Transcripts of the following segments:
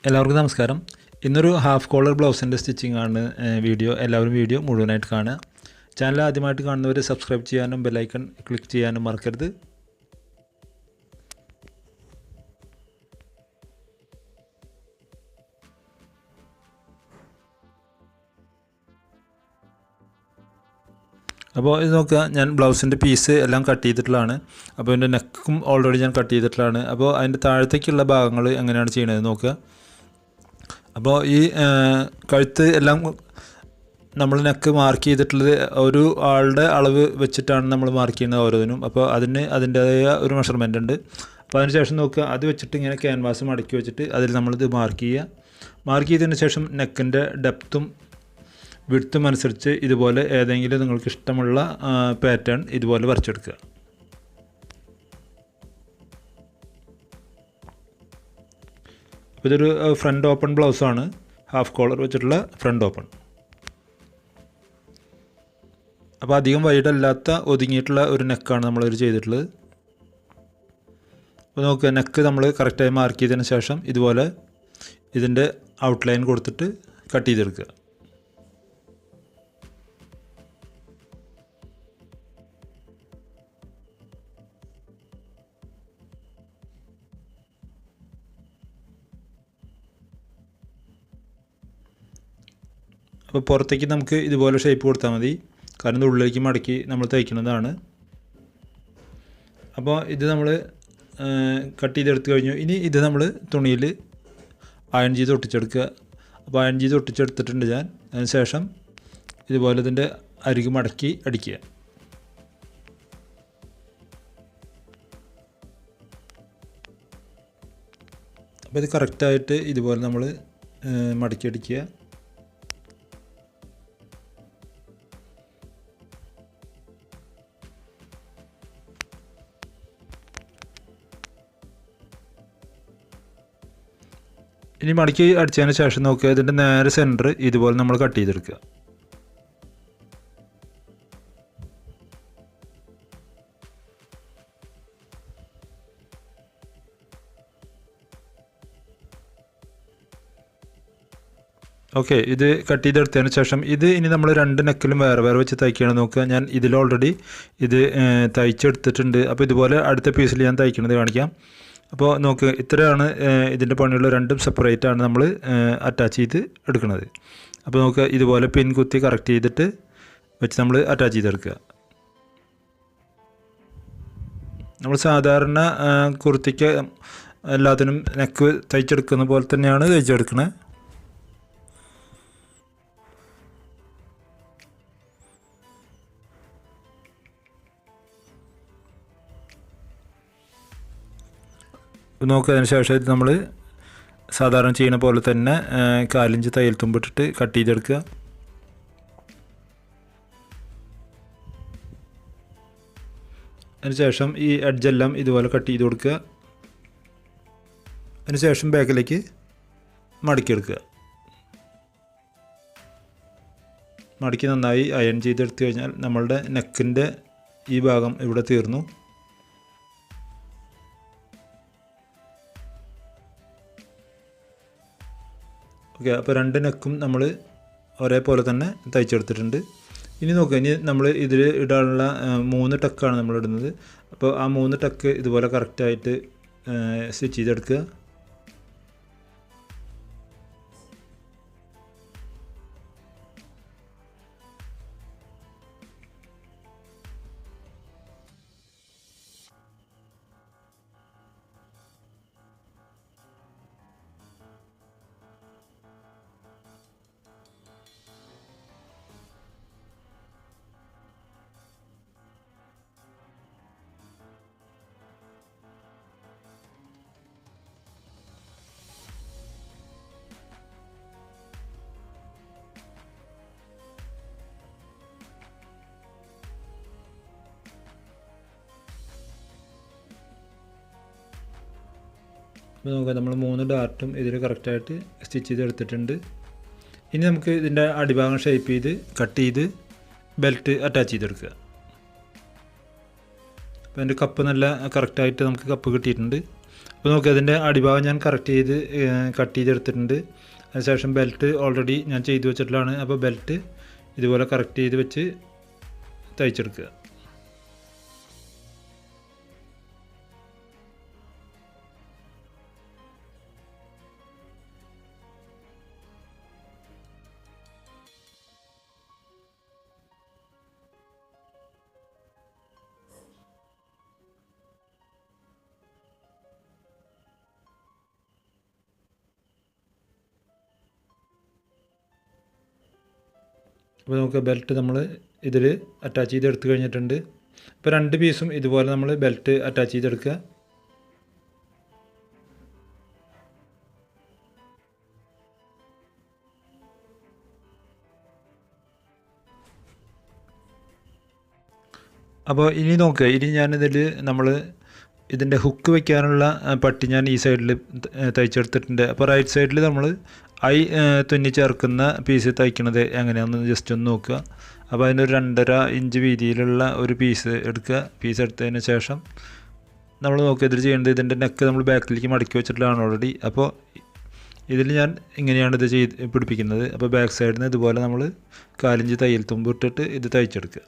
എല്ലാവർക്കും നമസ്കാരം. ഇന്നൊരു ഹാഫ് കോളർ ബ്ലൗസിൻ്റെ സ്റ്റിച്ചിങ് ആണ് വീഡിയോ. എല്ലാവരും വീഡിയോ മുഴുവനായിട്ട് കാണുക. ചാനൽ ആദ്യമായിട്ട് കാണുന്നവർ സബ്സ്ക്രൈബ് ചെയ്യാനും ബെല്ലൈക്കൺ ക്ലിക്ക് ചെയ്യാനും മറക്കരുത്. അപ്പോൾ ഇത് നോക്കുക, ഞാൻ ബ്ലൗസിൻ്റെ പീസ് എല്ലാം കട്ട് ചെയ്തിട്ടുള്ളതാണ്. അപ്പോൾ എൻ്റെ നെക്കും ഓൾറെഡി ഞാൻ കട്ട് ചെയ്തിട്ടുള്ളതാണ്. അപ്പോൾ അതിൻ്റെ താഴത്തേക്കുള്ള ഭാഗങ്ങൾ എങ്ങനെയാണ് ചെയ്യണത് നോക്കുക. അപ്പോൾ ഈ കഴുത്ത് എല്ലാം നമ്മൾ നെക്ക് മാർക്ക് ചെയ്തിട്ടുള്ളത് ഒരു ആളുടെ അളവ് വെച്ചിട്ടാണ് നമ്മൾ മാർക്ക് ചെയ്യുന്നത് ഓരോന്നിനും. അപ്പോൾ അതിൻ്റേതായ ഒരു മെഷർമെൻ്റ് ഉണ്ട്. അപ്പോൾ അതിന് ശേഷം നോക്കുക, അത് വെച്ചിട്ട് ഇങ്ങനെ ക്യാൻവാസ് മടക്കി വെച്ചിട്ട് അതിൽ നമ്മളിത് മാർക്ക് ചെയ്യുക. മാർക്ക് ചെയ്തതിന് ശേഷം നെക്കിൻ്റെ ഡെപ്തും വിഡ്ത്തും അനുസരിച്ച് ഇതുപോലെ ഏതെങ്കിലും നിങ്ങൾക്ക് ഇഷ്ടമുള്ള പാറ്റേൺ ഇതുപോലെ വരച്ചെടുക്കുക. അപ്പോൾ ഇതൊരു ഫ്രണ്ട് ഓപ്പൺ ബ്ലൗസാണ്, ഹാഫ് കോളർ വെച്ചിട്ടുള്ള ഫ്രണ്ട് ഓപ്പൺ. അപ്പോൾ അധികം വൈഡല്ലാത്ത ഒതുങ്ങിയിട്ടുള്ള ഒരു നെക്കാണ് നമ്മളിത് ചെയ്തിട്ടുള്ളത്. അപ്പോൾ നോക്കുക, നെക്ക് നമ്മൾ കറക്റ്റായി മാർക്ക് ചെയ്തതിന് ശേഷം ഇതുപോലെ ഇതിൻ്റെ ഔട്ട്ലൈൻ കൊടുത്തിട്ട് കട്ട് ചെയ്തെടുക്കുക. അപ്പോൾ പുറത്തേക്ക് നമുക്ക് ഇതുപോലെ ഷേപ്പ് കൊടുത്താൽ മതി, കാരണം ഇത് ഉള്ളിലേക്ക് മടക്കി നമ്മൾ തയ്ക്കുന്നതാണ്. അപ്പോൾ ഇത് നമ്മൾ കട്ട് ചെയ്തെടുത്ത് കഴിഞ്ഞു. ഇനി ഇത് നമ്മൾ തുണിയിൽ അയൺ ചെയ്ത് ഒട്ടിച്ചെടുക്കുക. അപ്പോൾ അയൺ ചെയ്ത് ഒട്ടിച്ചെടുത്തിട്ടുണ്ട് ഞാൻ. അതിന് ശേഷം ഇതുപോലെ ഇതിൻ്റെ അരികു മടക്കി അടിക്കുക. അപ്പോൾ ഇത് കറക്റ്റായിട്ട് ഇതുപോലെ നമ്മൾ മടക്കി അടിക്കുക. ഇനി മടക്കി അടിച്ചതിന് ശേഷം നോക്കുക, ഇതിൻ്റെ നേരെ സെൻറ്റർ ഇതുപോലെ നമ്മൾ കട്ട് ചെയ്തെടുക്കുക. ഓക്കെ, ഇത് കട്ട് ചെയ്തെടുത്തതിന് ശേഷം ഇത് ഇനി നമ്മൾ രണ്ട് നെക്കിലും വേറെ വേറെ വെച്ച് തയ്ക്കുകയാണ് നോക്കുക. ഞാൻ ഇതിൽ ഓൾറെഡി ഇത് തയ്ച്ചെടുത്തിട്ടുണ്ട്. അപ്പോൾ ഇതുപോലെ അടുത്ത പീസിൽ ഞാൻ തയ്ക്കുന്നത് കാണിക്കാം. അപ്പോൾ നോക്കുക, ഇത്രയാണ് ഇതിൻ്റെ പണിയുള്ള, രണ്ടും സെപ്പറേറ്റ് ആണ് നമ്മൾ അറ്റാച്ച് ചെയ്ത് എടുക്കുന്നത്. അപ്പോൾ നോക്കുക, ഇതുപോലെ പിൻ കുത്തി കറക്റ്റ് ചെയ്തിട്ട് വെച്ച് നമ്മൾ അറ്റാച്ച് ചെയ്തെടുക്കുക. നമ്മൾ സാധാരണ കുർത്തിക്ക് എല്ലാത്തിനും നെക്ക് തയ്ച്ചെടുക്കുന്ന പോലെ തന്നെയാണ് തയ്ച്ചെടുക്കുന്നത്. നോക്കുക, അതിന് ശേഷം ഇത് നമ്മൾ സാധാരണ ചെയ്യുന്ന പോലെ തന്നെ 4 ഇഞ്ച് തയ്യൽ തുമ്പിട്ടിട്ട് കട്ട് ചെയ്തെടുക്കുക. അതിന് ശേഷം ഈ എഡ്ജെല്ലാം ഇതുപോലെ കട്ട് ചെയ്ത് കൊടുക്കുക. അതിന് ശേഷം ബാക്കിലേക്ക് മടക്കിയെടുക്കുക. മടക്കി നന്നായി അയൺ ചെയ്തെടുത്തു കഴിഞ്ഞാൽ നമ്മളുടെ നെക്കിൻ്റെ ഈ ഭാഗം ഇവിടെ തീർന്നു. ഓക്കെ, അപ്പോൾ രണ്ട് നെക്കും നമ്മൾ ഒരേപോലെ തന്നെ തയ്ച്ചെടുത്തിട്ടുണ്ട്. ഇനി നോക്കുക, ഇനി നമ്മൾ ഇതിൽ ഇടാനുള്ള 3 ടക്കാണ് നമ്മൾ ഇടുന്നത്. അപ്പോൾ ആ 3 ടക്ക് ഇതുപോലെ കറക്റ്റായിട്ട് സ്റ്റിച്ച് ചെയ്തെടുക്കുക. അപ്പോൾ നോക്കാം, നമ്മൾ 3 ഡാർട്ടും ഇതിൽ കറക്റ്റായിട്ട് സ്റ്റിച്ച് ചെയ്തെടുത്തിട്ടുണ്ട്. ഇനി നമുക്ക് ഇതിൻ്റെ അടിഭാഗം ഷേപ്പ് ചെയ്ത് കട്ട് ചെയ്ത് ബെൽറ്റ് അറ്റാച്ച് ചെയ്തെടുക്കുക. അപ്പോൾ അതിൻ്റെ കപ്പ് നല്ല കറക്റ്റായിട്ട് നമുക്ക് കപ്പ് കിട്ടിയിട്ടുണ്ട്. അപ്പോൾ നോക്കുക, അതിൻ്റെ അടിഭാഗം ഞാൻ കട്ട് ചെയ്തെടുത്തിട്ടുണ്ട്. അതിനുശേഷം ബെൽറ്റ് ഓൾറെഡി ഞാൻ ചെയ്തു വെച്ചിട്ടുള്ളതാണ്. അപ്പോൾ ബെൽറ്റ് ഇതുപോലെ കറക്റ്റ് ചെയ്ത് വെച്ച് തയ്ച്ചെടുക്കുക. അപ്പോൾ നമുക്ക് ബെൽറ്റ് നമ്മൾ ഇതിൽ അറ്റാച്ച് ചെയ്തെടുത്ത് കഴിഞ്ഞിട്ടുണ്ട്. ഇപ്പോൾ 2 പീസും ഇതുപോലെ നമ്മൾ ബെൽറ്റ് അറ്റാച്ച് ചെയ്തെടുക്കുക. അപ്പോൾ ഇനി നോക്കുക, ഇനി ഞാനിതിൽ ഇതിൻ്റെ ഹുക്ക് വയ്ക്കാനുള്ള പട്ടി ഞാൻ ഈ സൈഡിൽ തയ്ച്ചെടുത്തിട്ടുണ്ട്. അപ്പോൾ റൈറ്റ് സൈഡിൽ നമ്മൾ തുന്നി ചേർക്കുന്ന പീസ് തയ്ക്കണത് എങ്ങനെയാണെന്ന് ജസ്റ്റ് ഒന്ന് നോക്കുക. അപ്പോൾ അതിനൊരു 2.5 ഇഞ്ച് വീതിയിലുള്ള ഒരു പീസ് എടുക്കുക. പീസ് എടുത്തതിന് ശേഷം നമ്മൾ നോക്കുക, ഇതിൽ ചെയ്യേണ്ടത് ഇതിൻ്റെ നെക്ക് നമ്മൾ ബാക്കിലേക്ക് മടക്കി വെച്ചിട്ടുള്ളതാണ് ഓൾറെഡി. അപ്പോൾ ഇതിൽ ഞാൻ ഇങ്ങനെയാണ് ഇത് പിടിപ്പിക്കുന്നത്. അപ്പോൾ ബാക്ക് സൈഡിൽ നിന്ന് ഇതുപോലെ നമ്മൾ 4 ഇഞ്ച് തയ്യൽ തുമ്പ് ഇട്ടിട്ട് ഇത് തയ്ച്ചെടുക്കുക.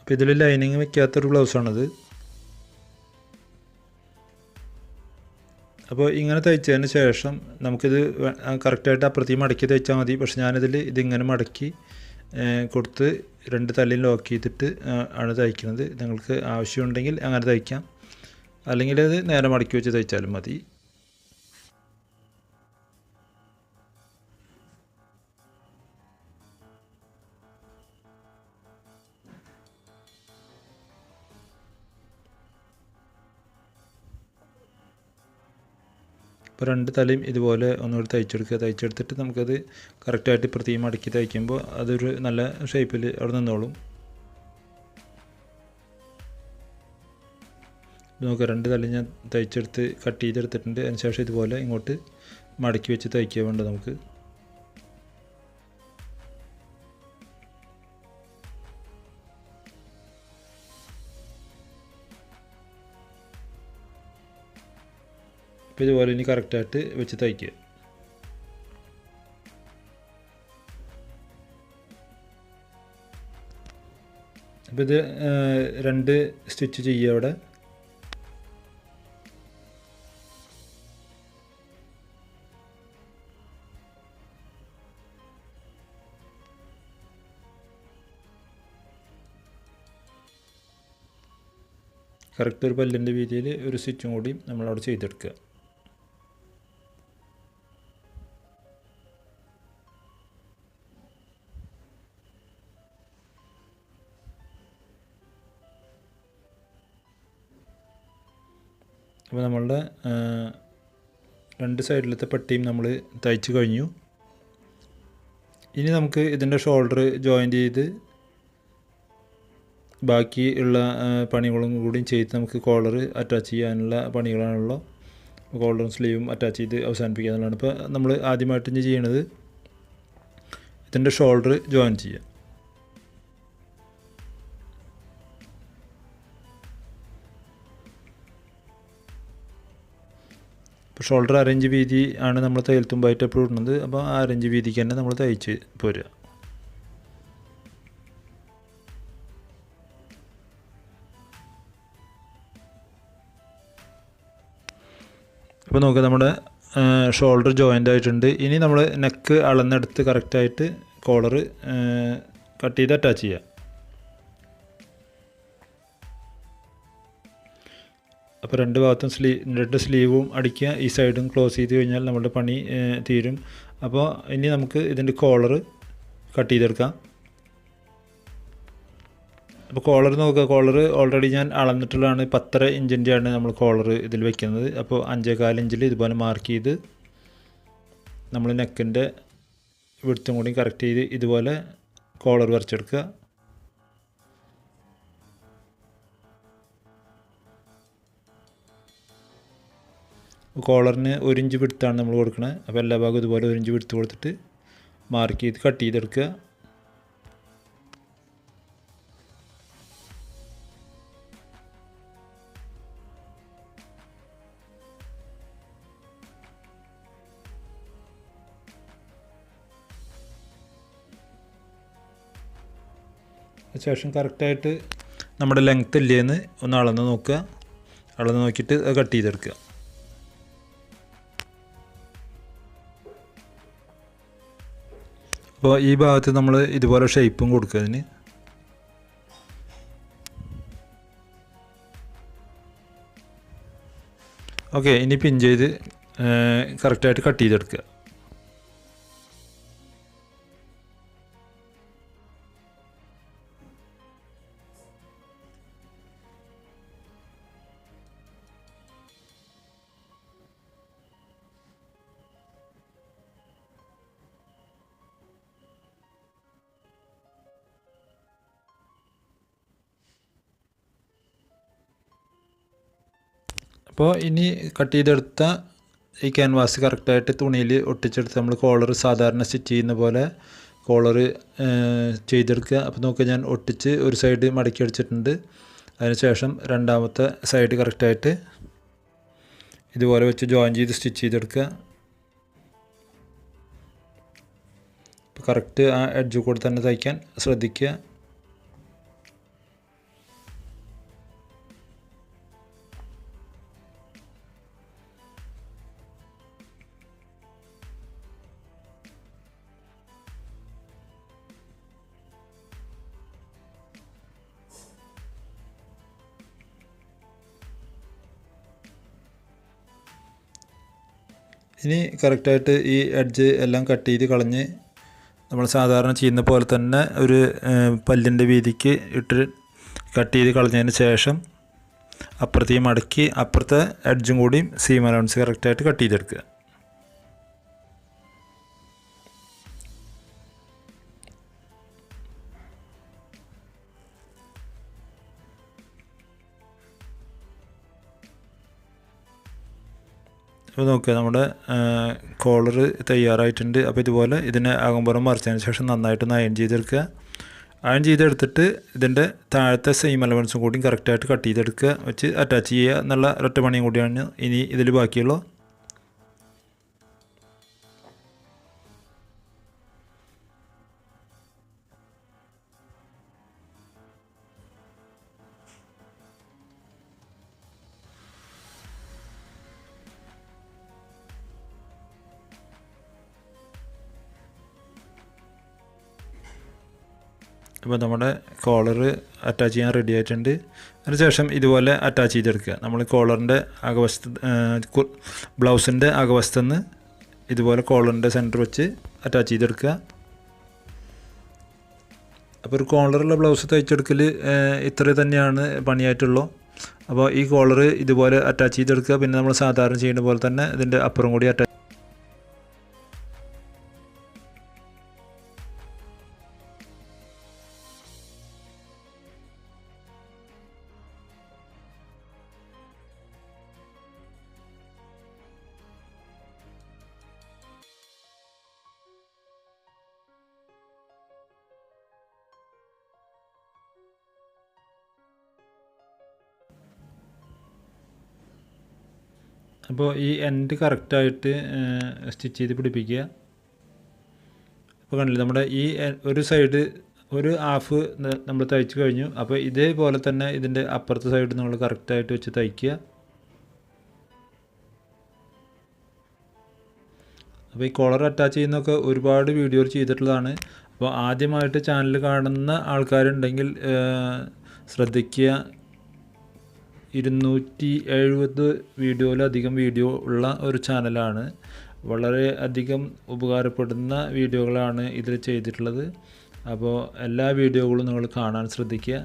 അപ്പോൾ ഇതിൽ ലൈനിങ് വെക്കാത്തൊരു ബ്ലൗസാണിത്. അപ്പോൾ ഇങ്ങനെ തയ്ച്ചതിന് ശേഷം നമുക്കിത് കറക്റ്റായിട്ട് അപ്പുറത്തേക്ക് മടക്കി തയ്ച്ചാൽ മതി. പക്ഷെ ഞാനിതിൽ ഇതിങ്ങനെ മടക്കി കൊടുത്ത് 2 തലയും ലോക്ക് ചെയ്തിട്ട് ആണ് തയ്ക്കുന്നത്. നിങ്ങൾക്ക് ആവശ്യമുണ്ടെങ്കിൽ അങ്ങനെ തയ്ക്കാം, അല്ലെങ്കിൽ അത് നേരെ മടക്കി വെച്ച് തയ്ച്ചാലും മതി. ഇപ്പോൾ 2 തലയും ഇതുപോലെ ഒന്നുകൂടി തയ്ച്ചെടുത്തിട്ട് നമുക്കത് കറക്റ്റായിട്ട് പ്രത്യേകം മടക്കി തയ്ക്കുമ്പോൾ അതൊരു നല്ല ഷേപ്പിൽ അവിടെ നിന്നോളും. നമുക്ക് 2 തലയും ഞാൻ കട്ട് ചെയ്തെടുത്തിട്ടുണ്ട്. അതിനുശേഷം ഇതുപോലെ ഇങ്ങോട്ട് മടക്കി വെച്ച് തയ്ക്കുക വേണ്ട നമുക്ക്. അപ്പോൾ ഇതുപോലെ ഇനി കറക്റ്റായിട്ട് വെച്ച് തയ്ക്കുക. അപ്പോൾ ഇത് 2 സ്റ്റിച്ച് ചെയ്യുക അവിടെ. കറക്റ്റ് ഒരു പല്ലിൻ്റെ വീതിയിൽ ഒരു സ്റ്റിച്ചും കൂടി നമ്മളവിടെ ചെയ്തെടുക്കുക. അപ്പോൾ നമ്മളുടെ 2 സൈഡിലത്തെ പട്ടിയും നമ്മൾ തയ്ച്ച് കഴിഞ്ഞു. ഇനി നമുക്ക് ഇതിൻ്റെ ഷോൾഡർ ജോയിൻ്റ് ചെയ്ത് ബാക്കി ഉള്ള പണികളും കൂടി ചെയ്ത് നമുക്ക് കോളർ അറ്റാച്ച് ചെയ്യാനുള്ള പണികളാണുള്ളൂ. കോളറും സ്ലീവും അറ്റാച്ച് ചെയ്ത് അവസാനിപ്പിക്കുക എന്നുള്ളതാണ്. ഇപ്പോൾ നമ്മൾ ആദ്യമായിട്ട് ഇനി ചെയ്യണത് ഇതിൻ്റെ ഷോൾഡർ ജോയിൻ ചെയ്യുക. ഇപ്പോൾ ഷോൾഡർ 1/2 ഇഞ്ച് വീതി ആണ് നമ്മൾ തയ്യൽ തുമ്പായിട്ട് എപ്പോഴും ഇടുന്നത്. അപ്പോൾ 1/2 ഇഞ്ച് വീതിക്ക് തന്നെ നമ്മൾ തയ്ച്ച് പോരുക. അപ്പോൾ നോക്കുക, നമ്മുടെ ഷോൾഡർ ജോയിൻ്റ് ആയിട്ടുണ്ട്. ഇനി നമ്മൾ നെക്ക് അളന്നെടുത്ത് കറക്റ്റായിട്ട് കോളർ കട്ട് ചെയ്ത് അറ്റാച്ച് ചെയ്യുക. അപ്പോൾ 2 ഭാഗത്തും 2 സ്ലീവും അടിക്കുക. ഈ സൈഡും ക്ലോസ് ചെയ്ത് കഴിഞ്ഞാൽ നമ്മുടെ പണി തീരും. അപ്പോൾ ഇനി നമുക്ക് ഇതിൻ്റെ കോളർ കട്ട് ചെയ്തെടുക്കാം. അപ്പോൾ കോളർ നോക്കുക, കോളർ ഓൾറെഡി ഞാൻ അളന്നിട്ടുള്ളതാണ്. 10.5 ഇഞ്ചിൻ്റെയാണ് നമ്മൾ കോളർ ഇതിൽ വെക്കുന്നത്. അപ്പോൾ 5.25 ഇഞ്ചിൽ ഇതുപോലെ മാർക്ക് ചെയ്ത് നമ്മൾ നെക്കിൻ്റെ വിഡ്ത്തും കൂടി കറക്റ്റ് ചെയ്ത് ഇതുപോലെ കോളർ വരച്ചെടുക്കുക. കോളറിന് 1 ഇഞ്ച് വിടുത്താണ് നമ്മൾ കൊടുക്കുന്നത്. അപ്പോൾ എല്ലാ ഭാഗവും ഇതുപോലെ 1 ഇഞ്ച് വിടുത്ത് കൊടുത്തിട്ട് മാർക്ക് ചെയ്ത് കട്ട് ചെയ്തെടുക്കുക. ശേഷം കറക്റ്റായിട്ട് നമ്മുടെ ലെങ്ത്ത് ഇല്ലേന്ന് ഒന്ന് അളന്ന് നോക്കുക. അളന്ന് നോക്കിയിട്ട് അത് കട്ട് ചെയ്തെടുക്കുക. അപ്പോൾ ഈ ഭാഗത്ത് നമ്മൾ ഇതുപോലെ ഷേപ്പും കൊടുക്കുക അതിന്. ഓക്കെ, ഇനി പിൻ ചെയ്ത് കറക്റ്റായിട്ട് കട്ട് ചെയ്തെടുക്കുക. അപ്പോൾ ഇനി കട്ട് ചെയ്തെടുത്ത ഈ ക്യാൻവാസ് കറക്റ്റായിട്ട് തുണിയിൽ ഒട്ടിച്ചെടുത്ത് നമ്മൾ കോളർ സാധാരണ സ്റ്റിച്ച് ചെയ്യുന്ന പോലെ കോളർ ചെയ്തെടുക്കുക. അപ്പോൾ നോക്കുക, ഞാൻ ഒട്ടിച്ച് ഒരു സൈഡ് മടക്കി അടിച്ചിട്ടുണ്ട്. അതിനുശേഷം രണ്ടാമത്തെ സൈഡ് കറക്റ്റായിട്ട് ഇതുപോലെ വെച്ച് ജോയിൻ ചെയ്ത് സ്റ്റിച്ച് ചെയ്തെടുക്കുക. അപ്പോൾ കറക്റ്റ് ആ എഡ്ജ് കൂടെ തന്നെ തയ്ക്കാൻ ശ്രദ്ധിക്കുക. ഇനി കറക്റ്റായിട്ട് ഈ എഡ്ജ് എല്ലാം കട്ട് ചെയ്ത് കളഞ്ഞ് നമ്മൾ സാധാരണ ചെയ്യുന്ന പോലെ തന്നെ ഒരു പല്ലിൻ്റെ വീതിക്ക് ഇട്ട് കട്ട് ചെയ്ത് കളഞ്ഞതിന് ശേഷം അപ്പുറത്തേക്ക് മടക്കി അപ്പുറത്തെ എഡ്ജും കൂടി സീം അലവൻസ് കറക്റ്റായിട്ട് കട്ട് ചെയ്തെടുക്കുക. അപ്പോൾ നോക്കുക, നമ്മുടെ കോളർ തയ്യാറായിട്ടുണ്ട്. അപ്പോൾ ഇതുപോലെ ഇതിനെ അകമ്പുറം മറിച്ചതിന് ശേഷം നന്നായിട്ടൊന്ന് അയൺ ചെയ്തെടുക്കുക. അയൺ ചെയ്തെടുത്തിട്ട് ഇതിൻ്റെ താഴത്തെ സെയിം അലവൻസും കൂടി കറക്റ്റായിട്ട് കട്ട് ചെയ്തെടുക്കുക, വെച്ച് അറ്റാച്ച് ചെയ്യുക എന്നുള്ള ഒറ്റ പണിയും കൂടിയാണ് ഇനി ഇതിൽ ബാക്കിയുള്ളൂ. അപ്പോൾ നമ്മുടെ കോളർ അറ്റാച്ച് ചെയ്യാൻ റെഡി ആയിട്ടുണ്ട്. അതിനുശേഷം ഇതുപോലെ അറ്റാച്ച് ചെയ്തെടുക്കുക. നമ്മൾ കോളറിൻ്റെ അകവശത്ത് ബ്ലൗസിൻ്റെ അകവശത്തുനിന്ന് ഇതുപോലെ കോളറിൻ്റെ സെൻറ്റർ വെച്ച് അറ്റാച്ച് ചെയ്തെടുക്കുക. അപ്പോൾ ഒരു കോളറുള്ള ബ്ലൗസ് തയ്ച്ചെടുക്കൽ ഇത്ര തന്നെയാണ് പണിയായിട്ടുള്ളൂ. അപ്പോൾ ഈ കോളർ ഇതുപോലെ അറ്റാച്ച് ചെയ്തെടുക്കുക. പിന്നെ നമ്മൾ സാധാരണ ചെയ്യുന്ന പോലെ തന്നെ ഇതിൻ്റെ അപ്പുറം കൂടി അറ്റാച്ച്. അപ്പോൾ ഈ എൻഡ് കറക്റ്റായിട്ട് സ്റ്റിച്ച് ചെയ്ത് പിടിപ്പിക്കുക. അപ്പോൾ കണ്ടില്ലേ, നമ്മുടെ ഈ ഒരു സൈഡ് ഒരു ഹാഫ് നമ്മൾ തയ്ച്ച് കഴിഞ്ഞു. അപ്പോൾ ഇതേപോലെ തന്നെ ഇതിൻ്റെ അപ്പുറത്തെ സൈഡ് നമ്മൾ കറക്റ്റായിട്ട് വെച്ച് തയ്ക്കുക. അപ്പോൾ ഈ കോളർ അറ്റാച്ച് ചെയ്യുന്നതൊക്കെ ഒരുപാട് വീഡിയോയിൽ ചെയ്തിട്ടുള്ളതാണ്. അപ്പോൾ ആദ്യമായിട്ട് ചാനൽ കാണുന്ന ആൾക്കാരുണ്ടെങ്കിൽ ശ്രദ്ധിക്കുക. 270 വീഡിയോയിലധികം വീഡിയോ ഉള്ള ഒരു ചാനലാണ്. വളരെ അധികം ഉപകാരപ്പെടുന്ന വീഡിയോകളാണ് ഇതിൽ ചെയ്തിട്ടുള്ളത്. അപ്പോൾ എല്ലാ വീഡിയോകളും നിങ്ങൾ കാണാൻ ശ്രദ്ധിക്കുക.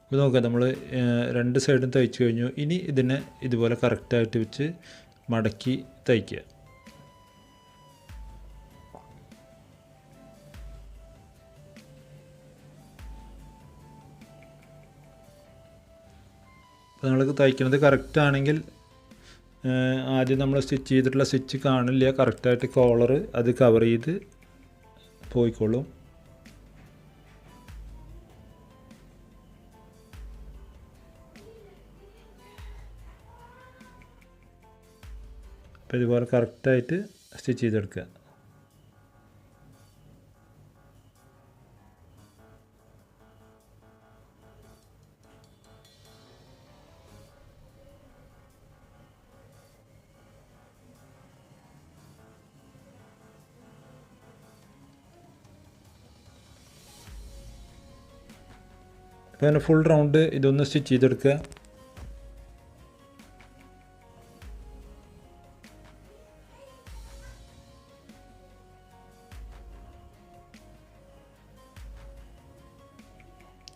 ഇപ്പോൾ നോക്കുക, നമ്മൾ രണ്ട് സൈഡും തയ്ച്ചു കഴിഞ്ഞു. ഇനി ഇതിനെ ഇതുപോലെ കറക്റ്റായിട്ട് വെച്ച് മടക്കി തയ്ക്കുക. നിങ്ങൾക്ക് തയ്ക്കുന്നത് കറക്റ്റ് ആണെങ്കിൽ ആദ്യം നമ്മൾ സ്റ്റിച്ച് ചെയ്തിട്ടുള്ള സ്റ്റിച്ച് കാണില്ല, കറക്റ്റായിട്ട് കോളർ അത് കവർ ചെയ്ത് പോയിക്കോളും. അപ്പോൾ ഇതുപോലെ കറക്റ്റായിട്ട് സ്റ്റിച്ച് ചെയ്തെടുക്കുക. അപ്പോൾ അതിന് ഫുൾ റൗണ്ട് ഇതൊന്ന് സ്റ്റിച്ച് ചെയ്തെടുക്കുക.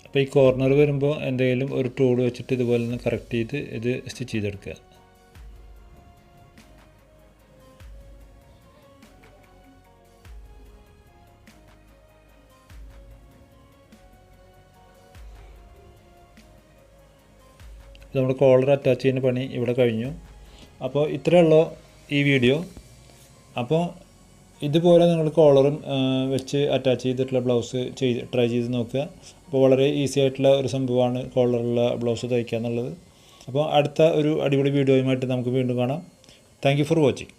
അപ്പോൾ ഈ കോർണർ വരുമ്പോൾ എന്തെങ്കിലും ഒരു ടൂൾ വെച്ചിട്ട് ഇതുപോലെ ഒന്ന് കറക്റ്റ് ചെയ്ത് ഇത് സ്റ്റിച്ച് ചെയ്തെടുക്കുക. നമ്മുടെ കോളർ അറ്റാച്ച് ചെയ്യുന്ന പണി ഇവിടെ കഴിഞ്ഞു. അപ്പോൾ ഇത്രയുള്ള ഈ വീഡിയോ. അപ്പോൾ ഇതുപോലെ നിങ്ങൾ കോളറും വെച്ച് അറ്റാച്ച് ചെയ്തിട്ടുള്ള ബ്ലൗസ് ട്രൈ ചെയ്ത് നോക്കുക. അപ്പോൾ വളരെ ഈസി ആയിട്ടുള്ള ഒരു സംഭവമാണ് കോളറുള്ള ബ്ലൗസ് തയ്ക്കുക എന്നുള്ളത്. അപ്പോൾ അടുത്ത ഒരു അടിപൊളി വീഡിയോയുമായിട്ട് നമുക്ക് വീണ്ടും കാണാം. Thank you for watching.